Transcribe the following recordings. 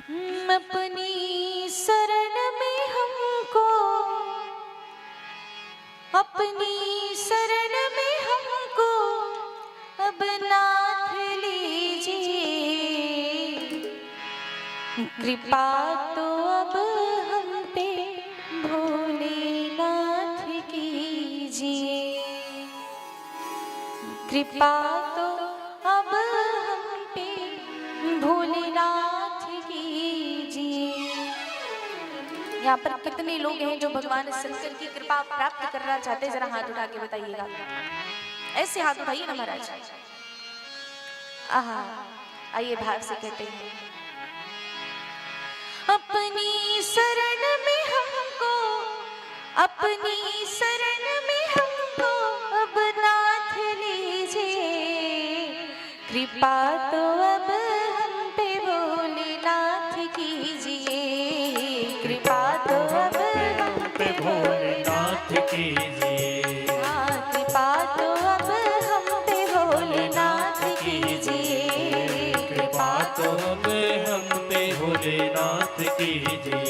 अपनी शरण में हमको, अपनी शरण में हमको अब नाथ लीजिए। कृपा तो अब हम पे भोलेनाथ कीजिए। कृपा तो अब हम पे भोलेनाथ कीजिए। यहाँ पर कितने लोग हैं जो भगवान शंकर की कृपा प्राप्त करना चाहते हैं? जरा हाथ उठा के बताइएगा। ऐसे हाथ उठाइए ना महाराज। आहा, आइए भाव से कहते हैं। अपनी शरण में हमको, अपनी शरण में हमको अब नाथ लीजिए। कृपा तो अब हम पे भोलेनाथ कीजिए। कृपा तो अब हम पे भोलेनाथ कीजिए। कृपा तो अब हम पे भोलेनाथ कीजिए। कृपा तो अब हम पे भोलेनाथ कीजिए।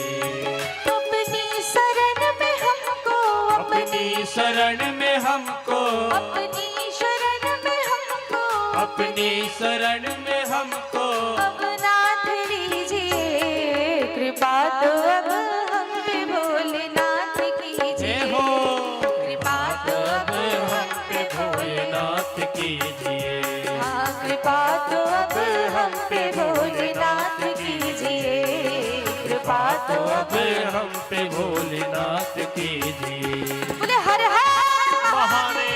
अपनी शरण में हमको, अपनी शरण में हमको, अपनी शरण में हमको, अपनी शरण में हमको अब नाथ लीजिए। कृपा तो अब हम पे भोलेनाथ कीजिए। हो। कृपा तो अब हम पे भोलेनाथ कीजिए। हाँ, कृपा तो अब हम पे भोलेनाथ कीजिए। कृपा तो अब हम पे भोलेनाथ कीजिए। बोले हर हर महादेव।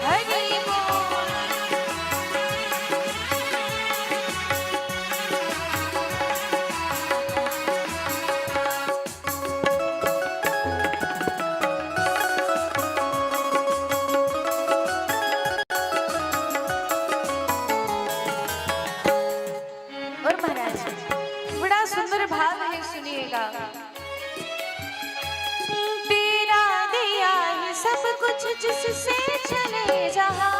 हरि बोल। और महाराज बड़ा सुंदर भाव है, सुनिएगा। तेरा दिया है सब कुछ जिससे चले जहां।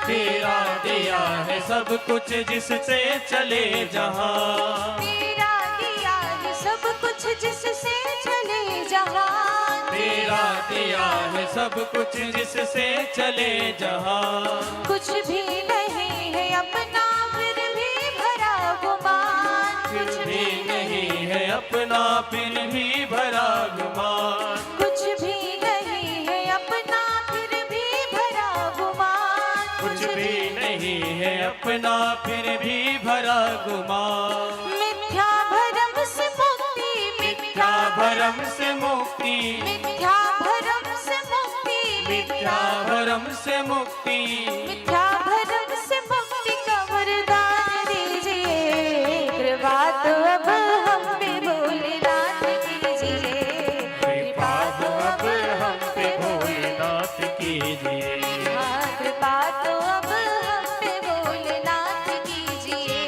तेरा दिया है सब कुछ जिससे चले जहां। तेरा दिया है सब कुछ जिससे चले जहां। तेरा दिया है सब कुछ जिससे चले जहां। कुछ भी नहीं है अपना फिर भी भरा गुमान। कुछ भी नहीं है अपना फिर भी भरा गुमान। कुछ भी नहीं है अपना फिर भी भरा गुमान। कुछ भी नहीं है अपना फिर भी भरा गुमान। मिथ्या भरम से मुक्ति, मिथ्या भरम से मुक्ति, मिथ्या भरम से मुक्ति, मिथ्या भरम से मुक्ति, मिथ्या भरम से मुक्ति का वरदान दीजिए। कृपा तो अब हम पे भोलेनाथ कीजिए। कृपा तो अब हम पे भोलेनाथ कीजिए। हाँ, कृपा तो अब हम पे भोलेनाथ कीजिए।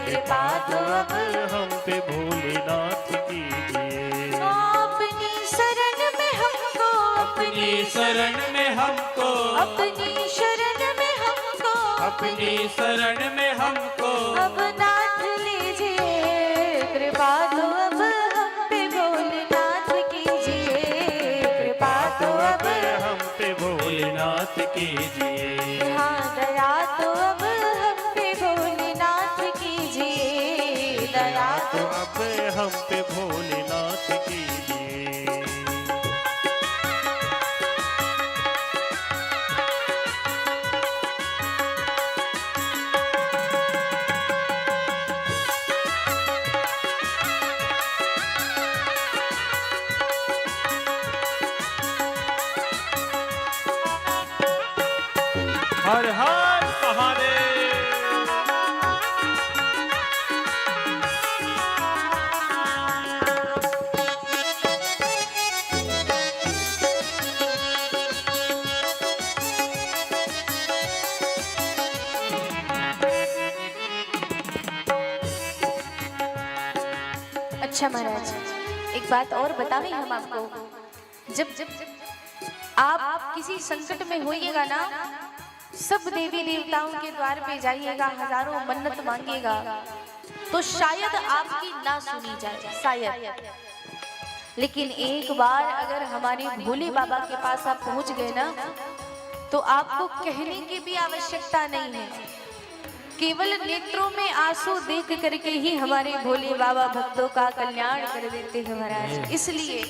कृपा तो अब हम पे भोलेनाथ कीजिए। अपनी शरण में हमको, अपनी शरण में हमको, अपनी शरण में हमको, अपनी शरण में हमको अब नाथ लीजिए। कृपा तो अब हम पे भोलेनाथ कीजिए। कृपा तो अब हम पे भोलेनाथ कीजिए। हाँ, दया तो अब हम पे भोलेनाथ कीजिए। दया तो तो अब हम पे भोलेनाथ कीजिए। हर हर महादेव। अच्छा महाराज, एक बात और बतावें हम आपको। जब आप किसी संकट में होइएगा ना, सब देवी देवताओं के द्वार पे जाइएगा, हजारों मन्नत मांगिएगा, तो शायद आपकी ना सुनी जाए, शायद। लेकिन एक बार अगर हमारे भोले बाबा के पास आप पहुंच गए ना, तो आपको कहने की भी आवश्यकता नहीं है, केवल नेत्रों में आंसू देख करके ही हमारे भोले बाबा भक्तों का कल्याण कर देते हैं महाराज। इसलिए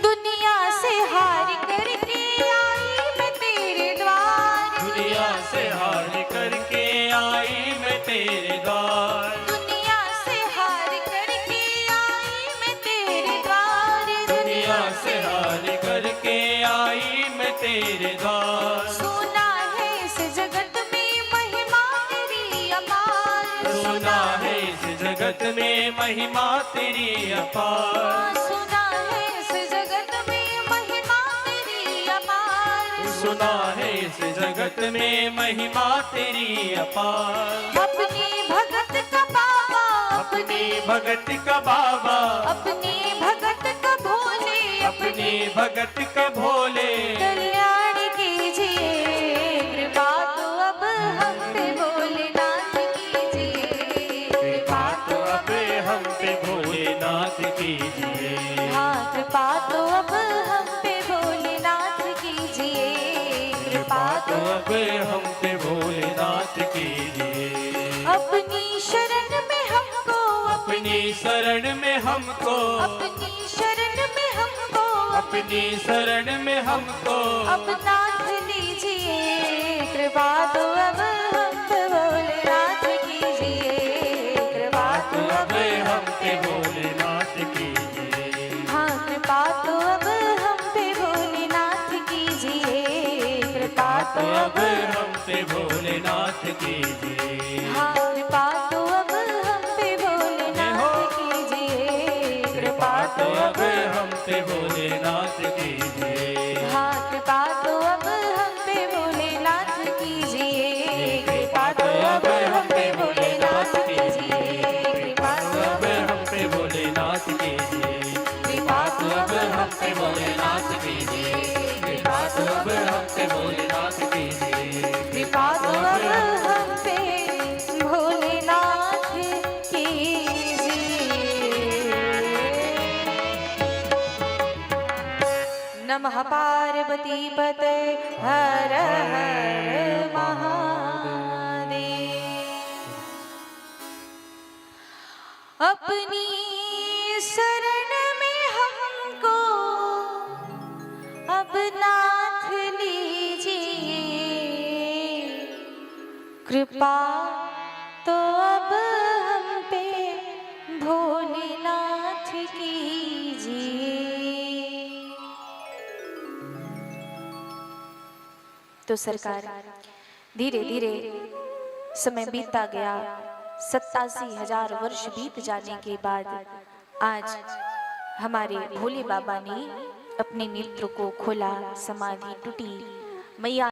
दुनिया से हार करके आई मैं तेरे द्वार, दुनिया से हार करके आई मैं तेरे द्वार, दुनिया से हार करके आई मैं तेरे द्वार, दुनिया से हार करके आई मैं तेरे द्वार। सुना है इस जगत में महिमा तेरी अपार, सुना है इस जगत में महिमा तेरी अपार, सुना है इस जगत में महिमा तेरी अपार, सुना है इस जगत में महिमा तेरी अपार। अपनी भगत का बाबा, अपनी भगत का बाबा, अपनी भगत का भोले, अपनी भगत का भोले, कल्याण कीजिए, कृपा तो अब हम पे भोलेनाथ कीजिए, कृपा तो अब हम पे भोलेनाथ कीजिए, हाँ कृपा तो अब हम पे भोलेनाथ कीजिए, कृपा तो तो अब हम पे भोलेनाथ कीजिए। अपनी शरण में हमको, अपनी शरण में हमको, अपनी शरण में हमको, अपनी शरण में हमको, अब नाथ लीजिए, कृपा तो अब हम पे भोलेनाथ कीजिए, कृपा तो तो अब हम पे भोलेनाथ कीजिए, हाँ कृपा तो अब हम पे भोलेनाथ कीजिए, कृपा तो तो अब हम पे भोलेनाथ कीजिए। हाँ कृपा तो अब हम पे भोलेनाथ कीजिए, कृपा तो तो अब हम पे भोलेनाथ कीजिए, हाँ कृपा तो अब हम पे भोलेनाथ कीजिए, कृपा तो अब हम पे भोलेनाथ कीजिए, कृपा तो अब हम पे भोलेनाथ कीजिए, कृपा तो अब हम पे भोलेनाथ कीजिए, कृपा तो अब हम पे भोलेनाथ कीजिए, कृपा तो अब हम पे भोलेनाथ कीजिए। नमः पार्वती पते हर हर महादेव। अपनी शरण में हमको अब नाथ लीजिए, कृपा तो अब हम पे भोलेनाथ कीजिए। तो सरकार धीरे धीरे समय बीतता गया, 87,000 वर्ष बीत जाने के बाद आज हमारे भोले बाबा ने अपने नेत्र को खोला, समाधि टूटी, मैया